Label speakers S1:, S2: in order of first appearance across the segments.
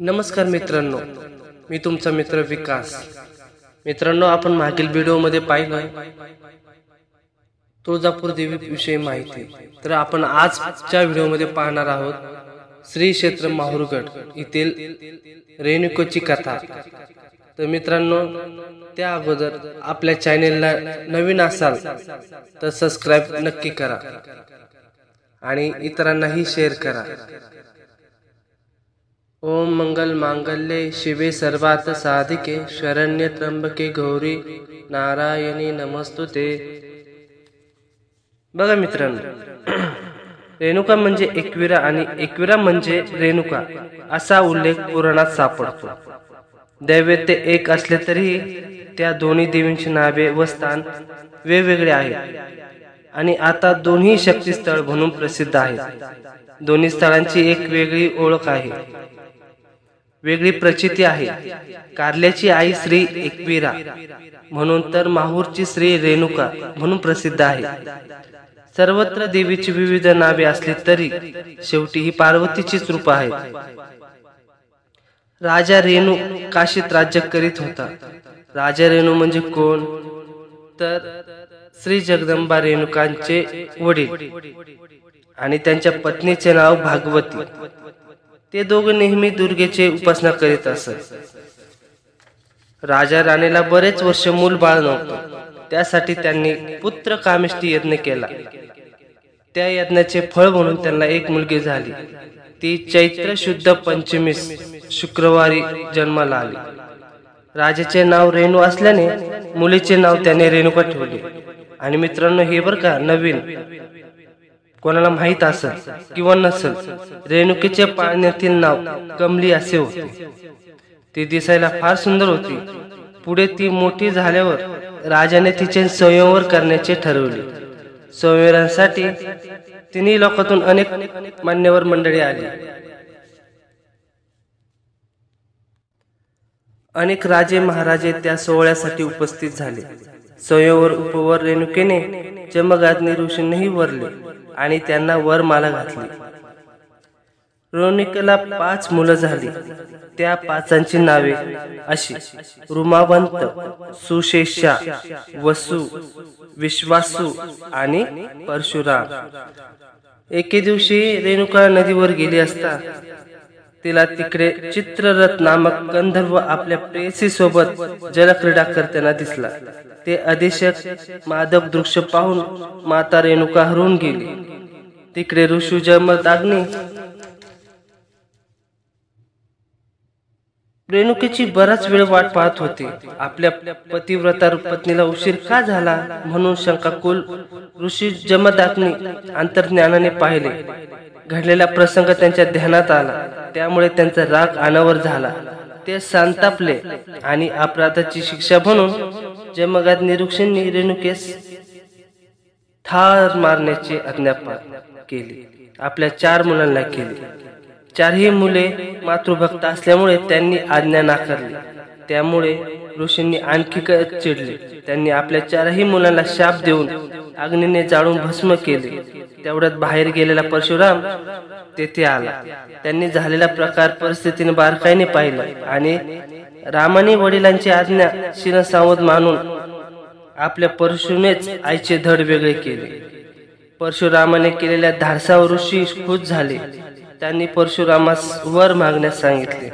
S1: नमस्कार मित्रांनो, मी तुमचा मित्र विकास। मित्रांनो, आपण मागील व्हिडिओमध्ये पाहिलं तुळजापूर देवी विषयी माहिती, तर आपण आजच्या व्हिडिओमध्ये पाहणार आहोत श्री क्षेत्र माहूरगड येथील रेणुकाची कथा। तर मित्रांनो, त्या अगोदर आपल्या चॅनेलला नवीन असाल तर सबस्क्राइब नक्की करा आणि इतरांनाही शेअर करा। ओम मंगल मांगल्ये शिवे सर्वार्थ साधिके शरण्य त्र्यंबके गौरी नारायणी नमस्तुते। बघा मित्रांनो, रेणुका म्हणजे एकविरा आणि एकविरा म्हणजे रेणुका असा उल्लेख पुराणात सापडतो। दैवते एक असले तरी त्या दोन्ही देवींची नावे व स्थान वेगवेगळे आहेत आणि आता दोन्ही शक्तिस्थळ म्हणून प्रसिद्ध आहेत। दोन्ही स्थळांची एक वेगळी ओळख आहे, वेगळी प्रचिती आहे। कारल्याची आई श्री एकविरा म्हणून तर माहूरची श्री रेणुका म्हणून प्रसिद्ध आहे। सर्वत्र देवीची विविध नावे असली तरी शेवटी ही पार्वतीचीच रूप आहे। राजा रेणू काशीत राज्य करीत होता। राजा रेणू म्हणजे कोण, तर श्री जगदंबा रेणुकांचे वडील आणि त्यांच्या पत्नीचे नाव भागवती। ते दोघे नेहमी दुर्गेची उपासना करीत असत। राजा राणीला बरेच वर्ष मूल बाळ नव्हतं, त्यासाठी त्यांनी पुत्र कामेष्टी यज्ञ केला। त्या यज्ञाचे फळ म्हणून त्यांना एक मुलगी झाली। ती चैत्र शुद्ध पंचमीस शुक्रवारी जन्माला आली। राजाचे नाव रेणू असल्याने मुलीचे नाव त्याने रेणुका ठेवले। आणि मित्रांनो, हे बर का नवीन कोणाला माहित असेल किंवा नसेल, रेणुकेच्या पाळण्यातील नाव कमली असे होते। ती दिसायला फार सुंदर होती। पुढे ती मोठी झाल्यावर राजाने तिचे संयमवर करण्याचे ठरवले। संयमरासाठी तिन्ही लोकातून अनेक मान्यवर मंडळी आली। अनेक राजे महाराजे त्या सोहळ्यासाठी उपस्थित झाले। संयमवर उपवर रेणुकेने जमदग्नी ऋषींनाही वरले आणि त्यांना वरमाला घातली। रेणुकेला 5 मुलं झाली। त्या 5 नावे अशी: रुमावंत, सुशेषा, वसु, विश्वासू आणि परशुराम। एके दिवशी रेणुका नदीवर गेली असता तिला तिकडे चित्ररथ नामक गंधर्व आपल्या प्रेयसी सोबत जलक्रीडा करताना दिसला। ते अतिशय मादक दृश्य पाहून माता रेणुका हरवून गेली। तिकडे ऋषी जमदग्नी रेणुकेची बराच वेळ वाट पाहत होते। आपल्या पतिव्रता पत्नीला उशीर का झाला म्हणून शंकाकुल ऋषी जमदग्नी अंतर्ज्ञानाने पाहिले। घडलेला प्रसंग त्यांच्या ध्यानात आला, त्यामुळे त्यांचा राग अनावर झाला। ते संतापले आणि अपराधाची शिक्षा म्हणून जमदग्नी ऋषींनी रेणुकेस ठार मारण्याची आज्ञा केली। आपल्या 4 मुलांना केली। 4ही मुले मातृभक्त असल्यामुळे त्यांनी आज्ञा नाकारली। त्यामुळे ऋषींनी आणखी चिडले। त्यांनी आपल्या 4ही मुलांना शाप देऊन अग्नीने जाळून भस्म केले। तेवढ्यात बाहेर गेलेला परशुराम तेथे आला। त्यांनी झालेला प्रकार परिस्थितीने बारकाईने पाहिला आणि रामाने वडिलांची आज्ञा शिरसावध मानून आपल्या परशुनेच आईचे धड वेगळे केले। परशुरामाने केलेल्या धाडसावर ऋषी खुश झाले। त्यांनी परशुरामास वर मागण्यास सांगितले।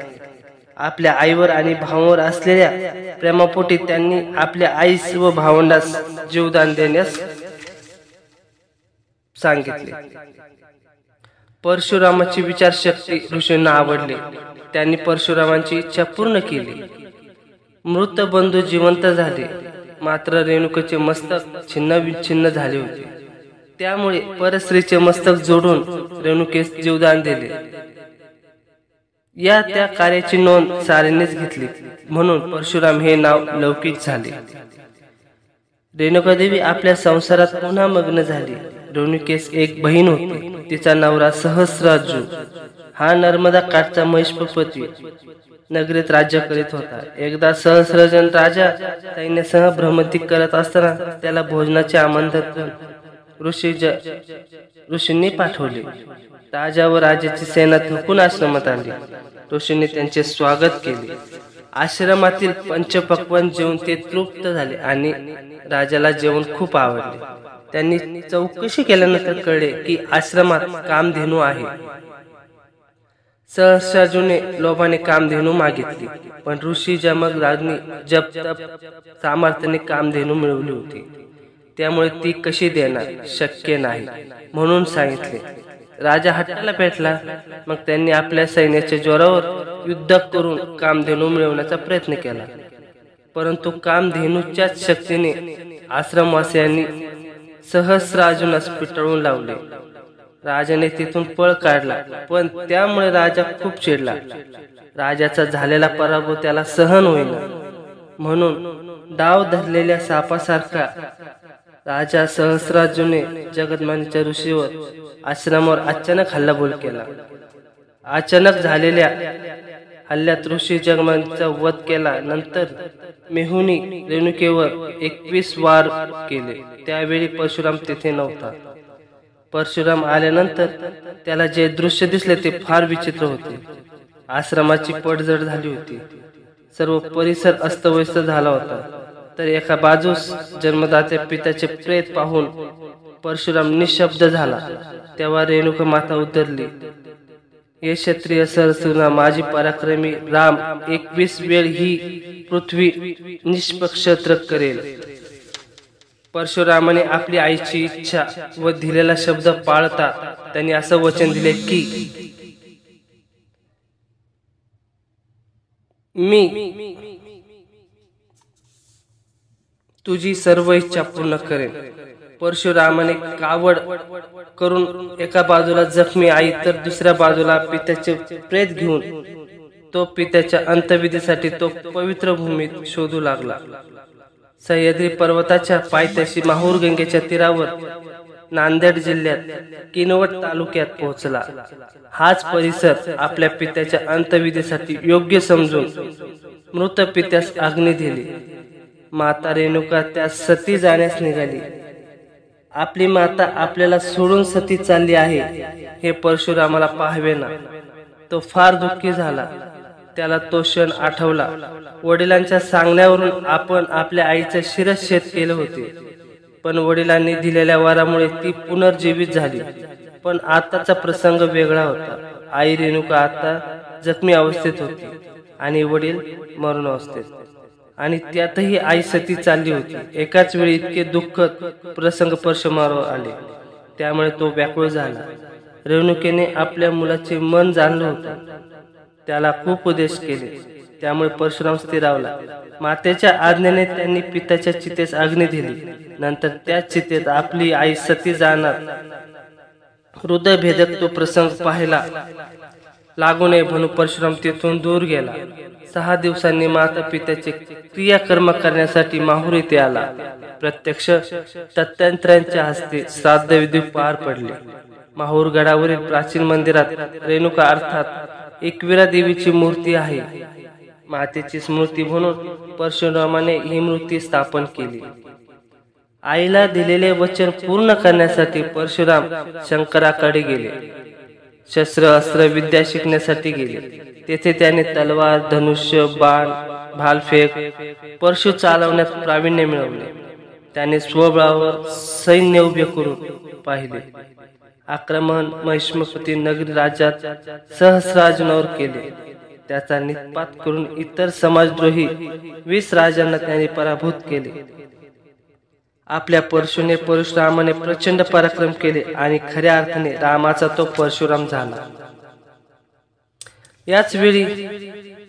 S1: आपल्या आईवर आणि भावावर असलेल्या प्रेमापोटी त्यांनी आपल्या आईस व भावंडास जीवदान देण्यास सांगितले। परशुरामाची विचारशक्ती ऋषींना आवडली। त्यांनी परशुरामांची इच्छा पूर्ण केली। मृत बंधू जिवंत झाले, मात्र रेणुकेचे मस्तक छिन्न झाले होते। त्यामुळे परस्त्रीचे मस्तक जोडून रेणुकेस जीवदान दिले। या त्या कार्याची नोंद साऱ्यांनीच घेतली, म्हणून परशुराम हे नाव लौकिक झाले। रेणुका देवी आपल्या संसारात पुन्हा मग्न झाली। रेणुकेस एक बहीण होती, तिचा नवरा सहस्रार्जु हा नर्मदा काठचा महिष्मती नगरीत राज्य करीत होता। एकदा सहस्रजन राजा सैन्यासह भ्रमंती करत असताना त्याला भोजनाचे आमंत्रण ऋषींनी पाठवले। राजा व राजाची सेना थकून आश्रमात आली। ऋषींनी त्यांचे स्वागत केले. आश्रमातील पंचपक्वान्न जेवून ते तृप्त झाले आणि राजाला जेवण खूप आवडले. त्यांनी चौकशी केल्यानंतर कळले की आश्रमात कामधेनू आहे. सहस्रार्जुने लोभाने कामधेनू मागितली, पण ऋषी जमग राजनी जप तप सामर्थ्याने कामधेनू मिळवली होती. त्यामुळे ती कशी देणार, शक्य नाही म्हणून सांगितले. राजा हट्टाला पेटला. मग त्यांनी आपल्या सैन्याच्या जोरावर युद्ध करून कामधेनू मिळवण्याचा प्रयत्न केला. परंतु कामधेनूच्याच शक्तीने आश्रमवासियांनी सहस्रार्जुनास पिटाळून लावले. राजाने तिथून पळ काढला, पण त्यामुळे राजा खूप चिडला. राजाचा झालेला पराभव त्याला सहन होईना, म्हणून डाव धरलेल्या सापासारखा राजा सहस्रार्जुने जगदमान्य ऋषीवर आश्रमावर अचानक हल्लाबोल केला. अचानक झालेल्या हल्ल्यात ऋषी जगदमान्याचा वध केला. नंतर मेहुनी रेणुकेवर 21 वार केले. त्यावेळी परशुराम तेथे नव्हता. परशुराम आल्यानंतर त्याला जे दृश्य दिसले ते फार विचित्र होते. आश्रमाची पडझड झाली होती. सर्व परिसर अस्तव्यस्त झाला होता. तर एका बाजूस जन्मदात्या पित्याचे प्रेत पाहून परशुराम निशब्द झाला. तेव्हा रेणुका माता उतरली. हे क्षत्रिय सरसूना, माझी पराक्रमी राम 21 वेळ ही पृथ्वी निष्पक्षत्र करेल. परशुरामाने आपली आईची इच्छा व दिलेला शब्द पाळता त्यांनी असं वचन दिले की मी तुझी सर्व इच्छा पूर्ण करेन. परशुरामाने कावड करून एका बाजूला जखमी आई तर दुसऱ्या बाजूला पित्याचे प्रेत घेऊन तो पित्याच्या अंत्यविधीसाठी तो पवित्र भूमीत शोधू लागला. सह्याद्री पर्वताच्या पायथ्याशी माहूर गंगेच्या तीरावर नांदेड जिल्ह्यात किनवट तालुक्यात पोहोचला. हाच परिसर आपल्या पित्याच्या अंत्यविधीसाठी योग्य समजून मृत पित्यास अग्नी दिली. माता रेणुका त्या सती जाण्यास निघाली. आपली माता आपल्याला सोडून सती चालली आहे हे परशुरामाला पाहावेना. तो फार दुःखी झाला. त्याला तो क्षण आठवला. वडिलांच्या सांगण्यावरून आपण आपल्या आईचे शिरच्छेद केले होते, पण वडिलांनी दिलेल्या वरामुळे ती पुनर्जीवित झाली. पण आताचा प्रसंग वेगळा होता. आई रेणुका आता जखमी अवस्थेत होती आणि वडील मरण अवस्थेत, आणि त्यातही आई सती चालली होती. एकाच वेळी इतके दुःखद प्रसंग परशुरामावर आले. त्यामुळे तो व्याकुळ झाला. रेणुकेने आपल्या मुलाचे मन जाणलं होतं. त्याला खूप उपदेश केले. त्यामुळे परशुराम स्थिरावला. मातेच्या आज्ञेने त्यांनी पित्याच्या चितेस अग्नी दिली. नंतर त्या चितेत आपली आई सती जाणार हृदयभेदक तो प्रसंग पाहायला लागू नये म्हणून परशुराम तेथून दूर गेला. 6 दिवसांनी माता पित्याचे क्रियाकर्म करण्यासाठी माहूर येथे आला. प्रत्यक्ष तत्यांत्रांच्या हस्ते श्राद्ध विधी पार पडले. माहूर गडावरील प्राचीन मंदिरात रेणुका अर्थात एकविरा देवीची मूर्ती आहे. मातेची स्मृती म्हणून परशुरामाने ही मूर्ती स्थापन केली. आईला दिलेले वचन पूर्ण करण्यासाठी परशुराम शंकराकडे गेले. शस्त्र अस्त्र विद्या शिकण्यासाठी गेले. तेथे त्याने तलवार, धनुष्य, बाण, भालफेक, परशु चालवण्यात प्रावीण्य मिळवले. त्याने स्वबळावर सैन्य उभे करून पाहिले. आक्रमण महिष्मती नगरी राज्यात सहस्रार्जुनावर केले. त्याचा निपात करून इतर समाजद्रोही 20 राजांना त्याने पराभूत केले. आपल्या परशुने परशुरामाने प्रचंड पराक्रम केले आणि खऱ्या अर्थाने रामाचा तो परशुराम झाला. याच वेळी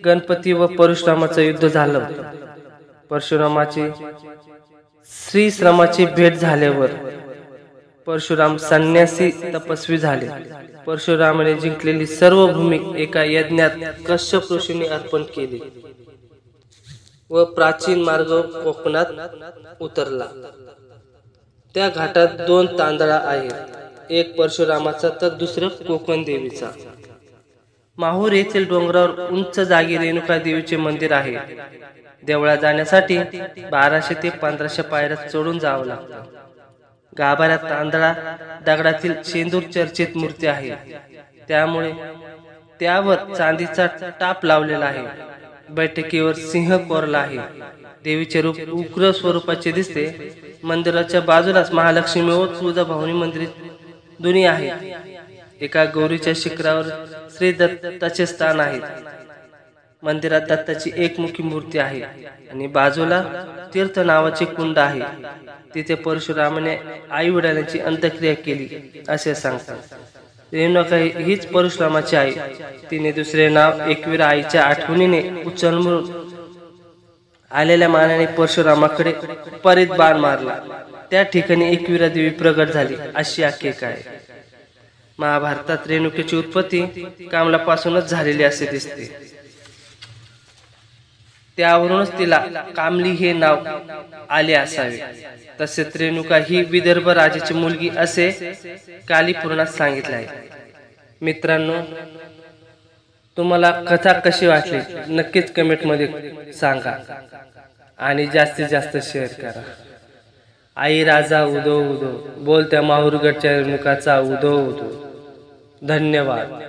S1: गणपती व परशुरामाचं युद्ध झालं होतं. परशुरामाची श्रीश्रमाची भेट झाल्यावर परशुराम संन्यासी तपस्वी झाले. परशुरामाने जिंकलेली सर्व भूमी एका यज्ञात कश्यप ऋषीने अर्पण केली व प्राचीन मार्ग कोकणात उतरला. त्या घाटात 2 तांदळा आहेत. एक परशुरामाचा तर दुसरं कोकण देवीचा. माहूर येथील डोंगरावर उंच जागी रेणुका देवीचे मंदिर आहे. देवळात जाण्यासाठी 1200 ते 1500 पायऱ्या चढून जावं लागतं. गाभाऱ्यात तांदळा दगडातील शेंदूर चर्चित मूर्ती आहे. त्यामुळे त्यावर चांदीचा टाप लावलेला आहे. बैठकीवर सिंह कोरला आहे. देवीचे रूप उग्र स्वरूपाचे दिसते. मंदिराच्या बाजूलाच महालक्ष्मी व तुळजाभवानी मंदिर दोन्ही आहे. एका गौरीच्या शिखरावर श्री दत्ताचे स्थान आहे. मंदिरात दत्ताची एकमुखी मूर्ती आहे आणि बाजूला तीर्थ नावाचे कुंड आहे. तिथे परशुरामाने आई वडिलांची अंत्यक्रिया केली असे सांगतात. रेणुका हीच परशुरामाची आई. तिने दुसरे नाव एकविरा आईच्या आठवणीने उचलून आलेल्या मानाने परशुरामाकडे परीत बाण मारला. त्या ठिकाणी एकविरा देवी प्रगट झाली अशी आख्यायिका आहे. महाभारतात रेणुकेची उत्पत्ती कामलापासूनच झालेली असे दिसते. त्यावरूनच तिला कामली हे नाव आले असावे. तसेच रेणुका ही विदर्भ राजाची मुलगी असे कालीपुराणात सांगितले आहे. मित्रांनो, तुम्हाला कथा कशी वाटली नक्कीच कमेंट मध्ये सांगा आणि जास्तीत जास्त शेअर करा. आई राजा उदो उदो, बोलत्या माहूरगडच्या रेणुकाचा उदो उदो. धन्यवाद.